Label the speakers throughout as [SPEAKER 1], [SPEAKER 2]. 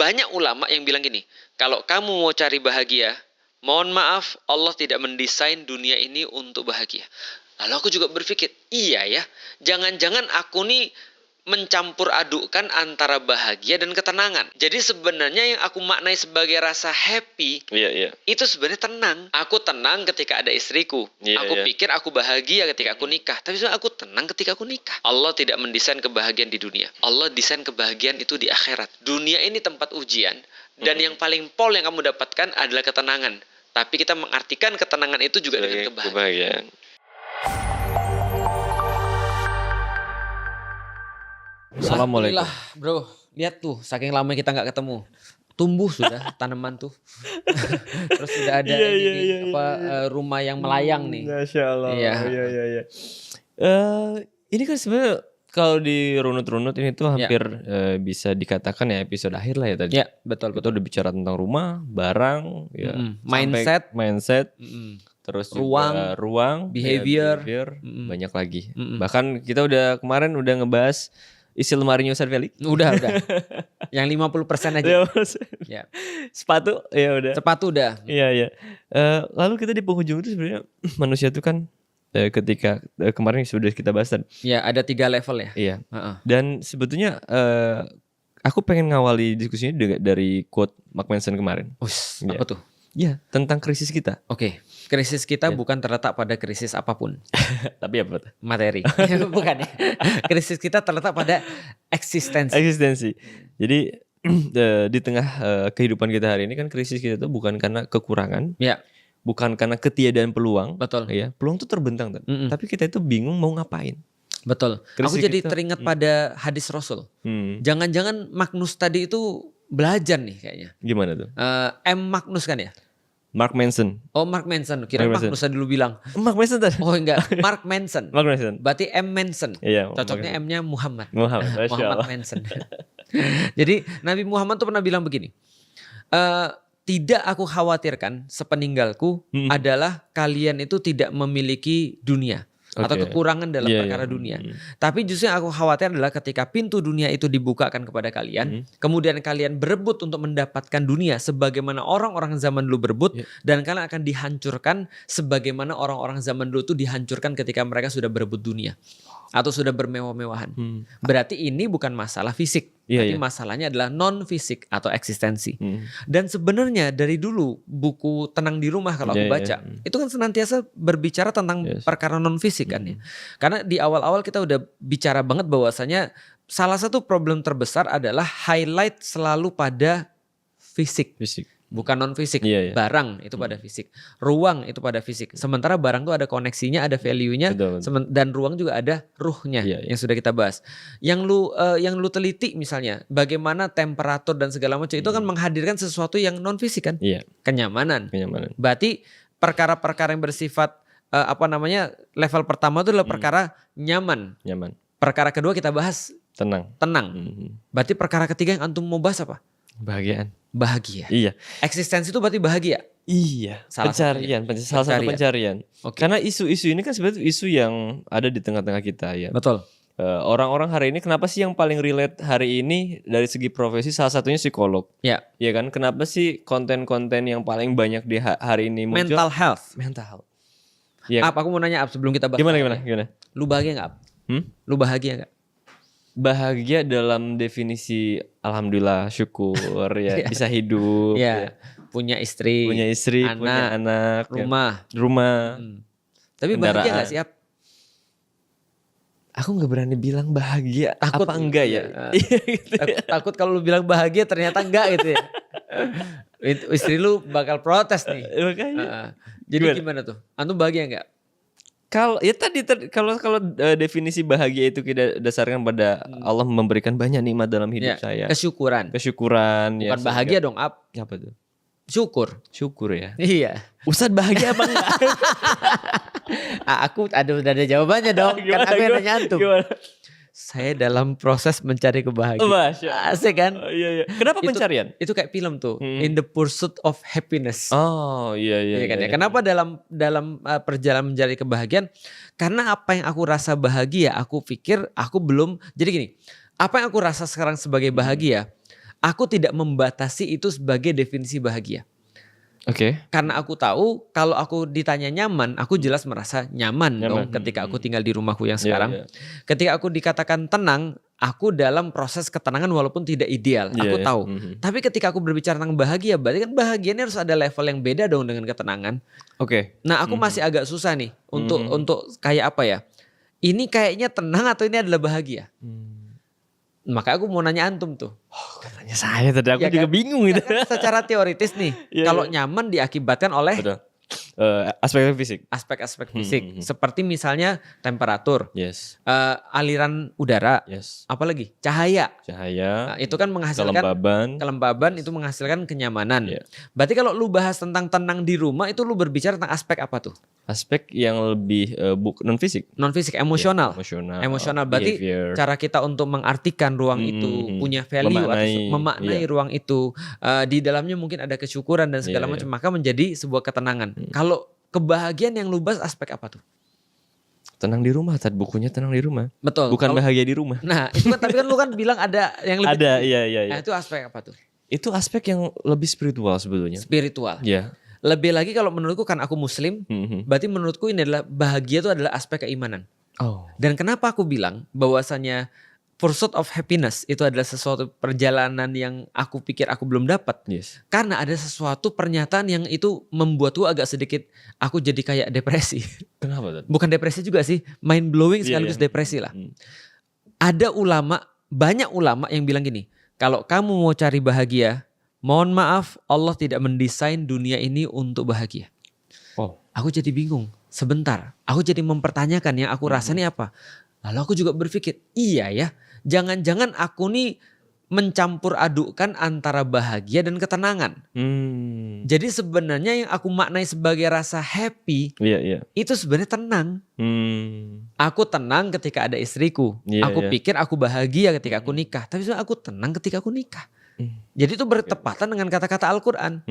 [SPEAKER 1] banyak ulama yang bilang gini, kalau kamu mau cari bahagia, mohon maaf, Allah tidak mendesain dunia ini untuk bahagia. Lalu aku juga berpikir, iya ya, jangan-jangan aku nih mencampur adukkan antara bahagia dan ketenangan. Jadi sebenarnya yang aku maknai sebagai rasa happy, itu sebenarnya tenang. Aku tenang ketika ada istriku. Aku pikir aku bahagia ketika aku nikah. Tapi sebenarnya aku tenang ketika aku nikah. Allah tidak mendesain kebahagiaan di dunia. Allah desain kebahagiaan itu di akhirat. Dunia ini tempat ujian. Dan yang paling pol yang kamu dapatkan adalah ketenangan. Tapi kita mengartikan ketenangan itu juga dengan kebahagiaan.
[SPEAKER 2] Assalamualaikum.
[SPEAKER 1] Bro, lihat tuh, saking lama kita nggak ketemu, tumbuh sudah tanaman tuh. Terus sudah ada rumah yang melayang nih.
[SPEAKER 2] Masya Allah.
[SPEAKER 1] Iya.
[SPEAKER 2] Ini kan sebenarnya kalau dirunut-runut ini tuh hampir bisa dikatakan ya episode akhir lah ya tadi.
[SPEAKER 1] Ya, betul.
[SPEAKER 2] Kita udah bicara tentang rumah, barang,
[SPEAKER 1] mindset,
[SPEAKER 2] terus ruang,
[SPEAKER 1] behavior,
[SPEAKER 2] banyak lagi. Bahkan kita kemarin udah ngebahas isi lemarinya Ustadz Felix.
[SPEAKER 1] Udah. Yang 50% aja.
[SPEAKER 2] Ya. Sepatu ya udah.
[SPEAKER 1] Sepatu udah.
[SPEAKER 2] Iya. Lalu kita di penghujung itu sebenarnya manusia itu kan ketika kemarin sudah kita bahas kan.
[SPEAKER 1] Ya, ada 3 level ya.
[SPEAKER 2] Iya. Dan sebetulnya aku pengen ngawali diskusinya dari quote Mark Manson kemarin.
[SPEAKER 1] Apa tuh?
[SPEAKER 2] Ya, tentang krisis kita.
[SPEAKER 1] Oke. Krisis kita bukan terletak pada krisis apapun.
[SPEAKER 2] Tapi apa?
[SPEAKER 1] Materi. Bukan ya. Krisis kita terletak pada eksistensi.
[SPEAKER 2] Jadi di tengah kehidupan kita hari ini kan krisis kita itu bukan karena kekurangan.
[SPEAKER 1] Ya.
[SPEAKER 2] Bukan karena ketiadaan peluang.
[SPEAKER 1] Betul.
[SPEAKER 2] Ya, peluang tuh terbentang. Tapi kita itu bingung mau ngapain.
[SPEAKER 1] Betul. Aku jadi teringat pada hadis Rasul. Jangan-jangan Magnus tadi itu belajar nih kayaknya.
[SPEAKER 2] Gimana tuh?
[SPEAKER 1] M. Magnus kan ya?
[SPEAKER 2] Mark Manson.
[SPEAKER 1] Oh, Mark Manson. Kira Magnus dulu bilang.
[SPEAKER 2] Mark Manson tadi.
[SPEAKER 1] Oh enggak, Mark Manson.
[SPEAKER 2] Mark Manson.
[SPEAKER 1] Berarti M. Manson.
[SPEAKER 2] Iya.
[SPEAKER 1] Cocoknya M-nya Muhammad.
[SPEAKER 2] Muhammad
[SPEAKER 1] Manson. Jadi Nabi Muhammad tuh pernah bilang begini. Tidak aku khawatirkan sepeninggalku adalah kalian itu tidak memiliki dunia. Atau kekurangan dalam perkara dunia. Tapi justru yang aku khawatir adalah ketika pintu dunia itu dibukakan kepada kalian, kemudian kalian berebut untuk mendapatkan dunia sebagaimana orang-orang zaman dulu berebut, dan kalian akan dihancurkan sebagaimana orang-orang zaman dulu itu dihancurkan ketika mereka sudah berebut dunia atau sudah bermewah-mewahan. Berarti ini bukan masalah fisik, tapi masalahnya adalah non fisik atau eksistensi. Dan sebenarnya dari dulu buku Tenang di Rumah kalau aku baca, itu kan senantiasa berbicara tentang perkara non fisik kan ya. Karena di awal-awal kita udah bicara banget bahwasanya salah satu problem terbesar adalah highlight selalu pada fisik. Bukan non fisik. Barang itu pada fisik, ruang itu pada fisik. Sementara barang tuh ada koneksinya, ada value-nya, dan ruang juga ada ruhnya yang sudah kita bahas. Yang lu teliti misalnya bagaimana temperatur dan segala macam itu kan menghadirkan sesuatu yang non fisik kan. Kenyamanan. Berarti perkara-perkara yang bersifat level pertama itu adalah perkara nyaman. Perkara kedua kita bahas tenang. Berarti perkara ketiga yang antum mau bahas apa? Bahagia.
[SPEAKER 2] Iya.
[SPEAKER 1] Eksistensi itu berarti bahagia.
[SPEAKER 2] Iya. Salah satu pencarian. Karena isu-isu ini kan sebenarnya isu yang ada di tengah-tengah kita ya.
[SPEAKER 1] Betul.
[SPEAKER 2] Orang-orang hari ini kenapa sih yang paling relate hari ini dari segi profesi salah satunya psikolog. Iya kan? Kenapa sih konten-konten yang paling banyak di hari ini muncul?
[SPEAKER 1] Mental health.
[SPEAKER 2] Ya.
[SPEAKER 1] Aku mau nanya sebelum kita bahas.
[SPEAKER 2] Gimana?
[SPEAKER 1] Lu bahagia gak? Lu bahagia gak?
[SPEAKER 2] Bahagia dalam definisi alhamdulillah, syukur ya, bisa hidup
[SPEAKER 1] punya istri,
[SPEAKER 2] punya anak, rumah.
[SPEAKER 1] Tapi bahagia gak sih?
[SPEAKER 2] Aku gak berani bilang bahagia.
[SPEAKER 1] Takut
[SPEAKER 2] apa enggak ya?
[SPEAKER 1] Takut kalau lu bilang bahagia ternyata enggak gitu ya. Istri lu bakal protes nih.
[SPEAKER 2] Makanya.
[SPEAKER 1] Jadi gimana tuh? Antum bahagia enggak?
[SPEAKER 2] Kalau definisi bahagia itu kita dasarkan pada Allah memberikan banyak nikmat dalam hidup saya.
[SPEAKER 1] Kesyukuran.
[SPEAKER 2] Bukan
[SPEAKER 1] bahagia dong,
[SPEAKER 2] Apa tuh?
[SPEAKER 1] Syukur
[SPEAKER 2] ya.
[SPEAKER 1] Iya.
[SPEAKER 2] Ustadz bahagia apa enggak?
[SPEAKER 1] Aku udah ada jawabannya dong. Kan aku yang nanya antum. Saya dalam proses mencari kebahagiaan. Asik kan?
[SPEAKER 2] Iya. Kenapa pencarian?
[SPEAKER 1] Itu kayak film tuh, In the Pursuit of Happiness.
[SPEAKER 2] Oh iya.
[SPEAKER 1] Kan ya. Kenapa dalam perjalanan mencari kebahagiaan? Karena apa yang aku rasa bahagia, aku pikir aku belum. Jadi gini, apa yang aku rasa sekarang sebagai bahagia aku tidak membatasi itu sebagai definisi bahagia.
[SPEAKER 2] Oke.
[SPEAKER 1] Karena aku tahu kalau aku ditanya nyaman, aku jelas merasa nyaman dong ketika aku tinggal di rumahku yang sekarang. Ketika aku dikatakan tenang, aku dalam proses ketenangan walaupun tidak ideal, aku tahu. Tapi ketika aku berbicara tentang bahagia, berarti kan bahagia ini harus ada level yang beda dong dengan ketenangan.
[SPEAKER 2] Oke.
[SPEAKER 1] Nah, aku masih agak susah nih untuk kayak apa ya? Ini kayaknya tenang atau ini adalah bahagia? Maka aku mau nanya antum tuh.
[SPEAKER 2] Tanya saya tadi, aku juga bingung gitu.
[SPEAKER 1] Kan secara teoritis nih, kalau nyaman diakibatkan oleh
[SPEAKER 2] aspek fisik.
[SPEAKER 1] Aspek-aspek fisik, seperti misalnya temperatur,
[SPEAKER 2] Yes.
[SPEAKER 1] aliran udara,
[SPEAKER 2] Yes.
[SPEAKER 1] apalagi cahaya.
[SPEAKER 2] Cahaya.
[SPEAKER 1] Nah, itu kan menghasilkan kelembaban itu menghasilkan kenyamanan. Berarti kalau lu bahas tentang tenang di rumah, itu lu berbicara tentang aspek apa tuh?
[SPEAKER 2] Aspek yang lebih non fisik.
[SPEAKER 1] Non fisik, emosional.
[SPEAKER 2] Emosional.
[SPEAKER 1] Berarti
[SPEAKER 2] behavior.
[SPEAKER 1] cara kita untuk mengartikan ruang itu, punya value atau memaknai ruang itu, di dalamnya mungkin ada kesyukuran dan segala macam, maka menjadi sebuah ketenangan. Kalau kebahagiaan yang lu bahas aspek apa tuh?
[SPEAKER 2] Tenang di rumah, tadi bukunya tenang di rumah.
[SPEAKER 1] Betul.
[SPEAKER 2] Bukan bahagia di rumah.
[SPEAKER 1] Nah, itu kan tapi kan lu kan bilang ada yang lebih.
[SPEAKER 2] Ada, iya.
[SPEAKER 1] Nah, itu aspek apa tuh?
[SPEAKER 2] Itu aspek yang lebih spiritual sebetulnya.
[SPEAKER 1] Spiritual.
[SPEAKER 2] Iya.
[SPEAKER 1] Lebih lagi kalau menurutku, kan aku muslim, berarti menurutku ini adalah bahagia itu adalah aspek keimanan.
[SPEAKER 2] Oh.
[SPEAKER 1] Dan kenapa aku bilang bahwasanya pursuit of happiness itu adalah sesuatu perjalanan yang aku pikir aku belum dapat.
[SPEAKER 2] Yes.
[SPEAKER 1] Karena ada sesuatu pernyataan yang itu membuatku agak sedikit, aku jadi kayak depresi.
[SPEAKER 2] Kenapa tuh?
[SPEAKER 1] Bukan depresi juga sih, mind blowing sekaligus depresi lah. Ada ulama, banyak ulama yang bilang gini, kalau kamu mau cari bahagia, mohon maaf, Allah tidak mendesain dunia ini untuk bahagia.
[SPEAKER 2] Oh.
[SPEAKER 1] Aku jadi bingung. Sebentar, aku jadi mempertanyakan yang aku rasa ini apa. Lalu aku juga berpikir, iya ya, jangan-jangan aku nih mencampur adukkan antara bahagia dan ketenangan. Jadi sebenarnya yang aku maknai sebagai rasa happy, itu sebenarnya tenang. Aku tenang ketika ada istriku. Aku pikir aku bahagia ketika aku nikah. Tapi sebenarnya aku tenang ketika aku nikah. Jadi itu bertepatan dengan kata-kata Al-Quran.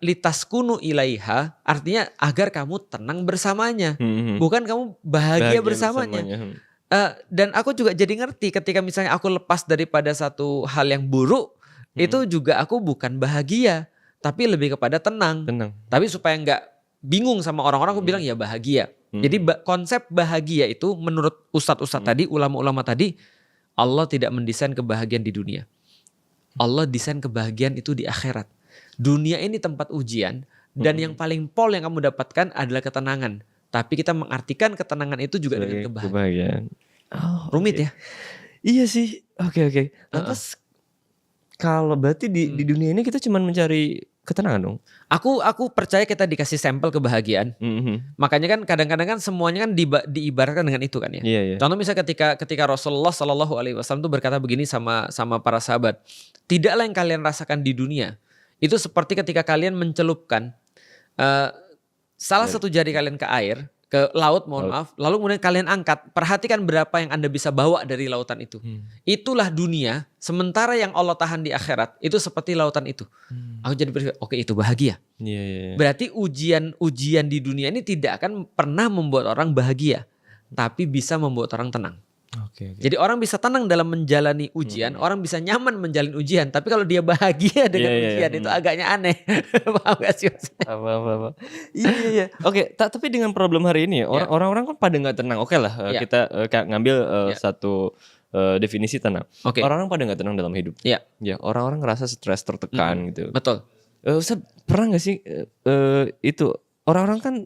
[SPEAKER 1] Litaskunu ilaiha, artinya agar kamu tenang bersamanya. Bukan kamu bahagia bersamanya. Dan aku juga jadi ngerti ketika misalnya aku lepas daripada satu hal yang buruk, itu juga aku bukan bahagia, tapi lebih kepada tenang. Tapi supaya nggak bingung sama orang-orang, aku bilang ya bahagia. Jadi konsep bahagia itu menurut ustadz-ustadz tadi, ulama-ulama tadi, Allah tidak mendesain kebahagiaan di dunia. Allah desain kebahagiaan itu di akhirat. Dunia ini tempat ujian, dan yang paling pol yang kamu dapatkan adalah ketenangan. Tapi kita mengartikan ketenangan itu juga dengan kebahagiaan.
[SPEAKER 2] Oh,
[SPEAKER 1] rumit ya?
[SPEAKER 2] Iya sih. Oke. Lantas kalau berarti di dunia ini kita cuma mencari ketenangan dong?
[SPEAKER 1] Aku percaya kita dikasih sampel kebahagiaan. Makanya kan kadang-kadang kan semuanya kan diibaratkan dengan itu kan ya. Contoh misalnya ketika Rasulullah SAW tuh berkata begini sama para sahabat. Tidaklah yang kalian rasakan di dunia itu seperti ketika kalian mencelupkan salah satu jari kalian ke air, ke laut, maaf, lalu kemudian kalian angkat. Perhatikan berapa yang Anda bisa bawa dari lautan itu. Itulah dunia, sementara yang Allah tahan di akhirat itu seperti lautan itu. Aku jadi berpikir, oke, itu bahagia. Berarti ujian di dunia ini tidak akan pernah membuat orang bahagia, tapi bisa membuat orang tenang. Jadi orang bisa tenang dalam menjalani ujian, orang bisa nyaman menjalani ujian, tapi kalau dia bahagia dengan ujian itu agaknya aneh. Paham gak sih?
[SPEAKER 2] Apa. Iya. Oke, tapi dengan problem hari ini ya, orang-orang kan pada nggak tenang. Oke lah, kita ngambil satu definisi tenang. Orang-orang pada nggak tenang dalam hidup. Ya, orang-orang ngerasa stres, tertekan gitu.
[SPEAKER 1] Betul.
[SPEAKER 2] Ustaz, pernah nggak sih itu orang-orang kan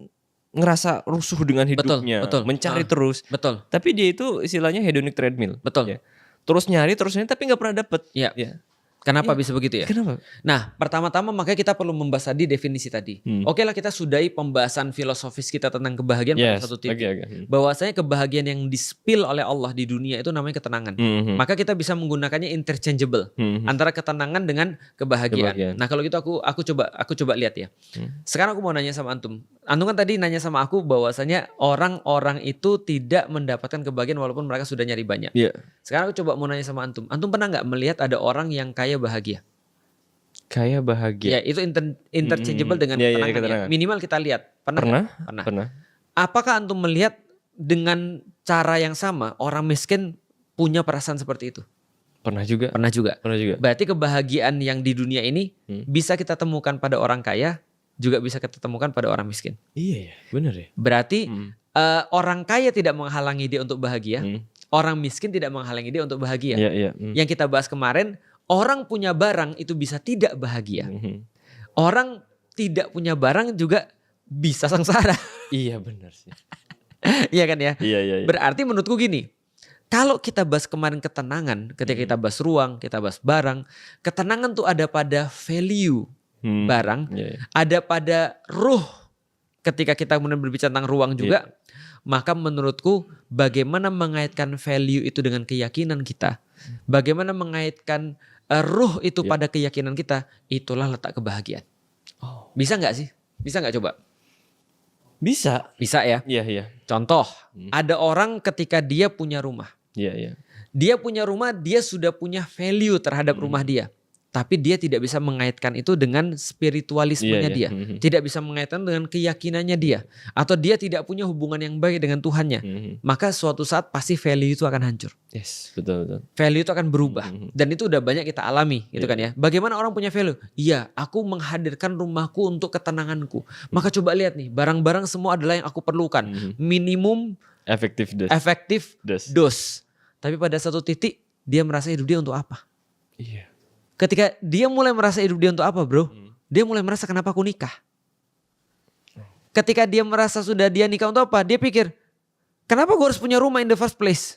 [SPEAKER 2] ngerasa rusuh dengan hidupnya, mencari terus.
[SPEAKER 1] Betul.
[SPEAKER 2] Tapi dia itu istilahnya hedonic treadmill.
[SPEAKER 1] Betul.
[SPEAKER 2] Terus nyari tapi nggak pernah dapet.
[SPEAKER 1] Kenapa bisa begitu ya?
[SPEAKER 2] Kenapa?
[SPEAKER 1] Nah, pertama-tama makanya kita perlu membahas tadi definisi tadi. Oke lah, kita sudahi pembahasan filosofis kita tentang kebahagiaan pada satu titik. Bahwasanya kebahagiaan yang di-spill oleh Allah di dunia itu namanya ketenangan. Maka kita bisa menggunakannya interchangeable antara ketenangan dengan kebahagiaan. Nah, kalau gitu aku coba lihat ya. Sekarang aku mau nanya sama antum. Antum kan tadi nanya sama aku bahwasanya orang-orang itu tidak mendapatkan kebahagiaan walaupun mereka sudah nyari banyak. Sekarang aku coba mau nanya sama antum. Antum pernah nggak melihat ada orang yang kaya bahagia?
[SPEAKER 2] Kaya bahagia.
[SPEAKER 1] Ya, itu interchangeable dengan ketenangan. Minimal kita lihat. Pernah. Apakah antum melihat dengan cara yang sama orang miskin punya perasaan seperti itu?
[SPEAKER 2] Pernah juga.
[SPEAKER 1] Pernah juga.
[SPEAKER 2] Pernah juga.
[SPEAKER 1] Berarti kebahagiaan yang di dunia ini bisa kita temukan pada orang kaya, juga bisa kita temukan pada orang miskin.
[SPEAKER 2] Iya ya, benar ya.
[SPEAKER 1] Berarti orang kaya tidak menghalangi dia untuk bahagia, orang miskin tidak menghalangi dia untuk bahagia. Yang kita bahas kemarin, orang punya barang itu bisa tidak bahagia. Orang tidak punya barang juga bisa sengsara.
[SPEAKER 2] Iya benar sih.
[SPEAKER 1] Iya kan ya?
[SPEAKER 2] Iya.
[SPEAKER 1] Berarti menurutku gini, kalau kita bahas kemarin ketenangan, ketika kita bahas ruang, kita bahas barang, ketenangan tuh ada pada value barang, ada pada ruh. Ketika kita kemudian berbicara tentang ruang juga, maka menurutku bagaimana mengaitkan value itu dengan keyakinan kita, bagaimana mengaitkan ruh itu pada keyakinan kita, itulah letak kebahagiaan. Bisa nggak sih? Bisa nggak coba?
[SPEAKER 2] Bisa.
[SPEAKER 1] Bisa ya?
[SPEAKER 2] Iya.
[SPEAKER 1] Contoh, ada orang ketika dia punya rumah.
[SPEAKER 2] Iya.
[SPEAKER 1] Dia punya rumah, dia sudah punya value terhadap rumah dia. Tapi dia tidak bisa mengaitkan itu dengan spiritualismenya dia. Tidak bisa mengaitkan dengan keyakinannya dia. Atau dia tidak punya hubungan yang baik dengan Tuhannya. Maka suatu saat pasti value itu akan hancur.
[SPEAKER 2] Yes, betul.
[SPEAKER 1] Value itu akan berubah. Dan itu udah banyak kita alami gitu kan ya. Bagaimana orang punya value? Iya, aku menghadirkan rumahku untuk ketenanganku. Maka coba lihat nih, barang-barang semua adalah yang aku perlukan. Minimum
[SPEAKER 2] efektif
[SPEAKER 1] dos. Tapi pada satu titik dia merasa hidup dia untuk apa?
[SPEAKER 2] Iya.
[SPEAKER 1] Ketika dia mulai merasa hidup dia untuk apa, bro? Dia mulai merasa kenapa aku nikah? Ketika dia merasa sudah dia nikah untuk apa? Dia pikir, kenapa gue harus punya rumah in the first place?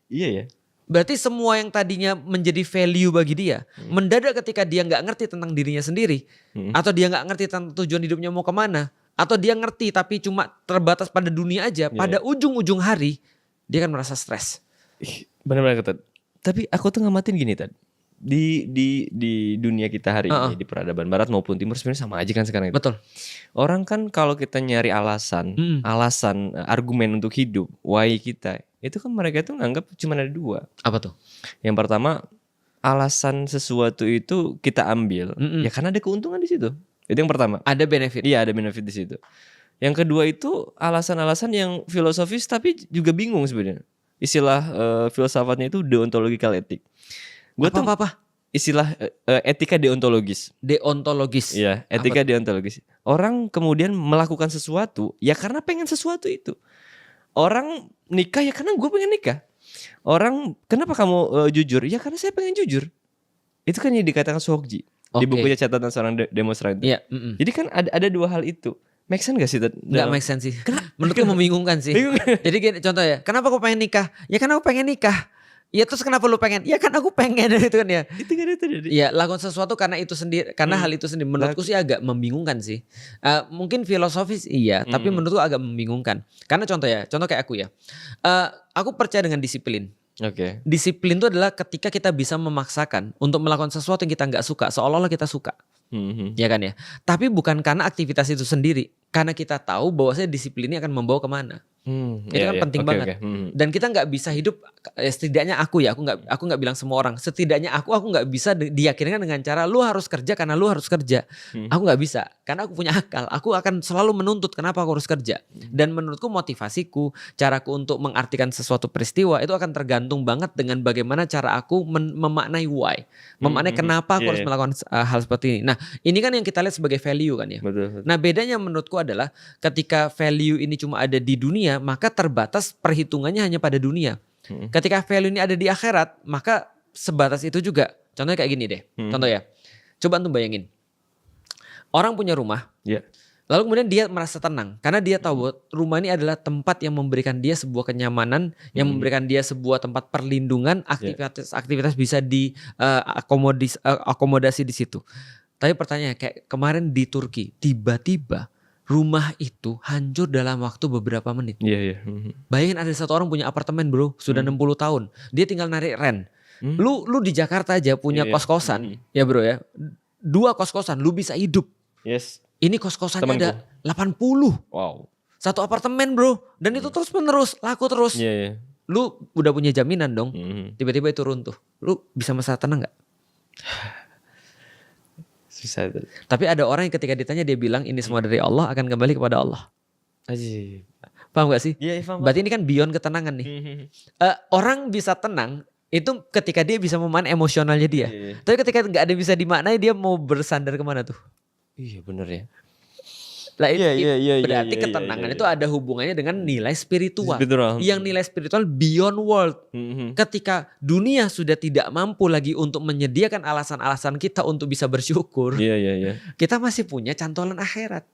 [SPEAKER 2] Iya ya.
[SPEAKER 1] Berarti semua yang tadinya menjadi value bagi dia, mendadak ketika dia nggak ngerti tentang dirinya sendiri, atau dia nggak ngerti tentang tujuan hidupnya mau kemana, atau dia ngerti tapi cuma terbatas pada dunia aja, pada ujung-ujung hari dia akan merasa stres.
[SPEAKER 2] Benar-benar ketat. Tapi aku tuh ngamatin gini Tad. Di dunia kita hari ini, di peradaban barat maupun timur sebenarnya sama aja kan sekarang itu.
[SPEAKER 1] Betul.
[SPEAKER 2] Orang kan kalau kita nyari alasan argumen untuk hidup, why kita, itu kan mereka tuh nganggap cuma ada dua.
[SPEAKER 1] Apa tuh?
[SPEAKER 2] Yang pertama, alasan sesuatu itu kita ambil ya karena ada keuntungan di situ. Itu yang pertama.
[SPEAKER 1] Ada benefit.
[SPEAKER 2] Iya, ada benefit di situ. Yang kedua itu alasan-alasan yang filosofis tapi juga bingung sebenarnya. Istilah filsafatnya itu deontological ethic.
[SPEAKER 1] Apa?
[SPEAKER 2] Istilah etika deontologis.
[SPEAKER 1] Deontologis.
[SPEAKER 2] Iya, etika deontologis. Orang kemudian melakukan sesuatu ya karena pengen sesuatu itu. Orang nikah ya karena gue pengen nikah. Orang kenapa kamu jujur? Ya karena saya pengen jujur. Itu kan yang dikatakan Sohokji di bukunya catatan seorang demonstran itu.
[SPEAKER 1] Iya.
[SPEAKER 2] Jadi kan ada dua hal itu. Make sense gak sih?
[SPEAKER 1] Nggak make sense sih. Menurutku membingungkan sih. Jadi gini, contoh ya. Kenapa aku pengen nikah? Ya karena aku pengen nikah. Ya terus kenapa lu pengen? Ya kan aku pengen gitu kan ya.
[SPEAKER 2] Itu kan itu.
[SPEAKER 1] Ya lakukan sesuatu karena itu sendiri, karena hal itu sendiri. Menurutku sih agak membingungkan sih. Mungkin filosofis iya, tapi menurutku agak membingungkan. Karena contoh kayak aku ya. Aku percaya dengan disiplin.
[SPEAKER 2] Oke.
[SPEAKER 1] Disiplin itu adalah ketika kita bisa memaksakan untuk melakukan sesuatu yang kita nggak suka, seolah-olah kita suka. Ya kan ya. Tapi bukan karena aktivitas itu sendiri, karena kita tahu bahwasanya disiplin ini akan membawa kemana. Itu kan penting banget. Dan kita nggak bisa hidup, setidaknya aku nggak bilang semua orang. Setidaknya aku nggak bisa diyakinkan dengan cara lu harus kerja karena lu harus kerja. Aku nggak bisa, karena aku punya akal. Aku akan selalu menuntut kenapa aku harus kerja. Dan menurutku motivasiku, caraku untuk mengartikan sesuatu peristiwa itu akan tergantung banget dengan bagaimana cara aku memaknai why, memaknai kenapa aku harus melakukan hal seperti ini. Nah, ini kan yang kita lihat sebagai value kan ya.
[SPEAKER 2] Betul.
[SPEAKER 1] Nah, bedanya menurutku adalah ketika value ini cuma ada di dunia, maka terbatas perhitungannya hanya pada dunia. Ketika value ini ada di akhirat, maka sebatas itu juga. Contohnya kayak gini deh. Contoh ya. Coba antum bayangin. Orang punya rumah. Lalu kemudian dia merasa tenang. Karena dia tahu bahwa rumah ini adalah tempat yang memberikan dia sebuah kenyamanan. Yang memberikan dia sebuah tempat perlindungan. Aktivitas bisa diakomodasi di situ. Tapi pertanyaannya kayak kemarin di Turki. Tiba-tiba rumah itu hancur dalam waktu beberapa menit.
[SPEAKER 2] Iya.
[SPEAKER 1] Bayangin ada satu orang punya apartemen bro, sudah 60 tahun. Dia tinggal narik rent. Lu di Jakarta aja punya kos-kosan, ya bro ya. 2 kos-kosan, lu bisa hidup.
[SPEAKER 2] Yes.
[SPEAKER 1] Ini kos-kosannya ada 80.
[SPEAKER 2] Wow.
[SPEAKER 1] Satu apartemen bro, dan itu terus menerus, laku terus.
[SPEAKER 2] Iya.
[SPEAKER 1] Lu udah punya jaminan dong. Tiba-tiba itu runtuh. Lu bisa merasa tenang gak?
[SPEAKER 2] Susah itu.
[SPEAKER 1] Tapi ada orang yang ketika ditanya dia bilang ini semua dari Allah, akan kembali kepada Allah.
[SPEAKER 2] Ajib.
[SPEAKER 1] Paham gak sih?
[SPEAKER 2] Iya, paham.
[SPEAKER 1] Berarti ini kan beyond ketenangan nih. Orang bisa tenang Itu ketika dia bisa memaknai emosionalnya dia. Tapi ketika nggak ada bisa dimaknai, dia mau bersandar kemana tuh?
[SPEAKER 2] Iya bener ya.
[SPEAKER 1] Lah berarti ketenangan itu ada hubungannya dengan nilai spiritual. Yang nilai spiritual beyond world. Ketika dunia sudah tidak mampu lagi untuk menyediakan alasan-alasan kita untuk bisa bersyukur. Kita masih punya cantolan akhirat.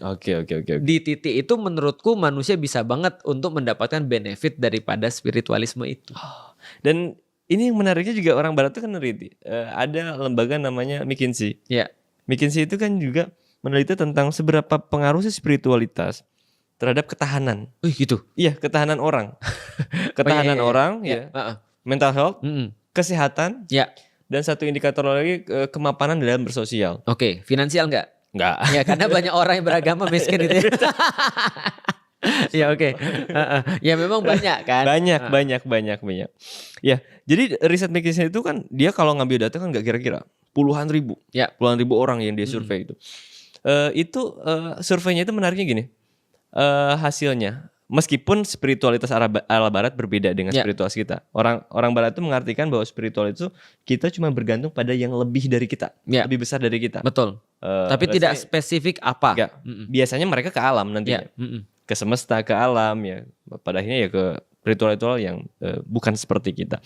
[SPEAKER 2] Oke.
[SPEAKER 1] Di titik itu menurutku manusia bisa banget untuk mendapatkan benefit daripada spiritualisme itu.
[SPEAKER 2] Dan ini yang menariknya juga orang barat itu kan meneliti. Ada lembaga namanya McKinsey. McKinsey itu kan juga meneliti tentang seberapa pengaruh sih spiritualitas terhadap ketahanan.
[SPEAKER 1] Gitu.
[SPEAKER 2] Iya, ketahanan orang. Ketahanan orang, mental health, kesehatan, dan satu indikator lagi kemapanan dalam bersosial.
[SPEAKER 1] Oke, finansial enggak?
[SPEAKER 2] Enggak.
[SPEAKER 1] Ya karena banyak orang yang beragama miskin itu. Ya oke. Ya memang banyak kan.
[SPEAKER 2] Banyak. Ya, jadi riset McKinsey itu kan dia kalau ngambil data kan nggak kira-kira puluhan ribu orang yang dia survei itu. Surveinya itu menariknya gini. Hasilnya meskipun spiritualitas ala barat berbeda dengan spiritualitas kita. Orang barat itu mengartikan bahwa spiritual itu kita cuma bergantung pada yang lebih dari kita, lebih besar dari kita.
[SPEAKER 1] Betul. Tapi tidak spesifik apa.
[SPEAKER 2] Biasanya mereka ke alam nantinya. Ke semesta, ke alam ya. Pada akhirnya ya ke ritual-ritual yang bukan seperti kita.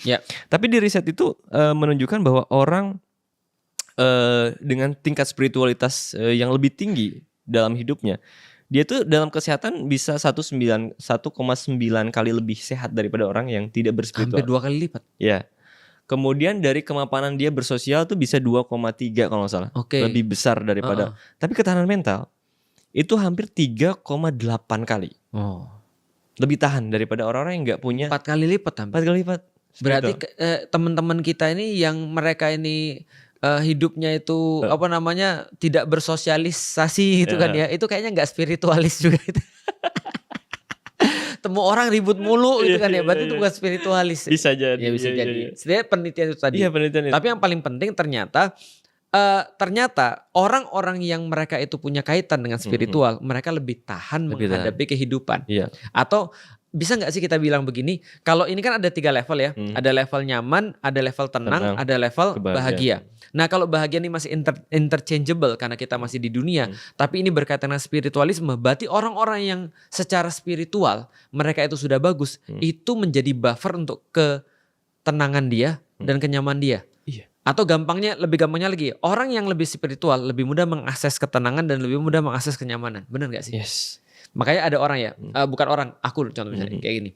[SPEAKER 2] Tapi di riset itu menunjukkan bahwa orang dengan tingkat spiritualitas yang lebih tinggi dalam hidupnya, dia tuh dalam kesehatan bisa 1,9 kali lebih sehat daripada orang yang tidak berspiritual.
[SPEAKER 1] Hampir 2 kali lipat.
[SPEAKER 2] Ya. Kemudian dari kemapanan dia bersosial tuh bisa 2,3 kalau nggak salah. Lebih besar daripada. Tapi ketahanan mental itu hampir 3,8 kali. Lebih tahan daripada orang-orang yang nggak punya.
[SPEAKER 1] 4 kali lipat.
[SPEAKER 2] 4 kali lipat.
[SPEAKER 1] Berarti teman-teman kita ini yang mereka ini hidupnya itu tidak bersosialisasi gitu kan ya, itu kayaknya nggak spiritualis juga itu. Temu orang ribut mulu gitu kan ya, berarti itu bukan spiritualis.
[SPEAKER 2] Bisa jadi.
[SPEAKER 1] Ya bisa jadi. Sebenarnya penelitian itu tadi.
[SPEAKER 2] Penelitian itu.
[SPEAKER 1] Tapi yang paling penting ternyata orang-orang yang mereka itu punya kaitan dengan spiritual, mereka lebih tahan menghadapi kehidupan. Atau bisa nggak sih kita bilang begini, kalau ini kan ada 3 level ya, ada level nyaman, ada level tenang, ada level bahagia. Nah kalau bahagia ini masih interchangeable karena kita masih di dunia, tapi ini berkaitan dengan spiritualisme, berarti orang-orang yang secara spiritual mereka itu sudah bagus, itu menjadi buffer untuk ketenangan dia dan kenyamanan dia. Atau lebih gampangnya lagi, orang yang lebih spiritual lebih mudah mengakses ketenangan dan lebih mudah mengakses kenyamanan. Benar gak sih?
[SPEAKER 2] Yes.
[SPEAKER 1] Makanya ada orang ya, bukan orang, aku contoh misalnya kayak gini.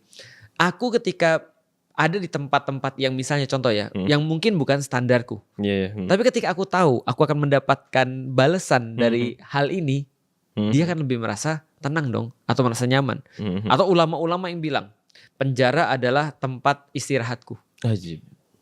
[SPEAKER 1] Aku ketika ada di tempat-tempat yang misalnya contoh ya, yang mungkin bukan standarku. Tapi ketika aku tahu aku akan mendapatkan balasan dari hal ini, dia akan lebih merasa tenang dong, atau merasa nyaman. Atau ulama-ulama yang bilang, penjara adalah tempat istirahatku.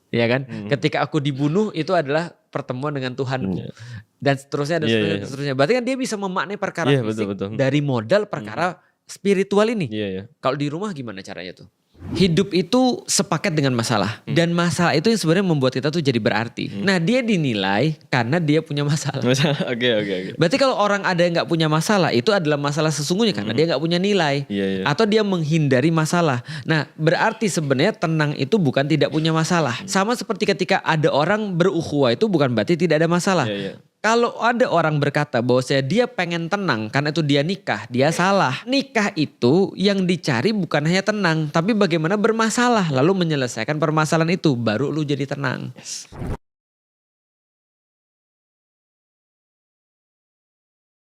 [SPEAKER 1] Ya kan? Ketika aku dibunuh itu adalah pertemuan dengan Tuhanku. Dan seterusnya dan seterusnya. Berarti kan dia bisa memaknai perkara fisik dari modal perkara spiritual ini. Kalau di rumah gimana caranya tuh? Hidup itu sepaket dengan masalah. Dan masalah itu yang sebenarnya membuat kita tuh jadi berarti. Nah dia dinilai karena dia punya masalah.
[SPEAKER 2] Oke.
[SPEAKER 1] Berarti kalau orang ada yang gak punya masalah, itu adalah masalah sesungguhnya karena dia gak punya nilai. Atau dia menghindari masalah. Nah berarti sebenarnya tenang itu bukan tidak punya masalah. Sama seperti ketika ada orang berukhuwah, itu bukan berarti tidak ada masalah. Kalau ada orang berkata bahwa dia pengen tenang karena itu dia nikah, dia salah. Nikah itu yang dicari bukan hanya tenang, tapi bagaimana bermasalah lalu menyelesaikan permasalahan itu, baru lu jadi tenang.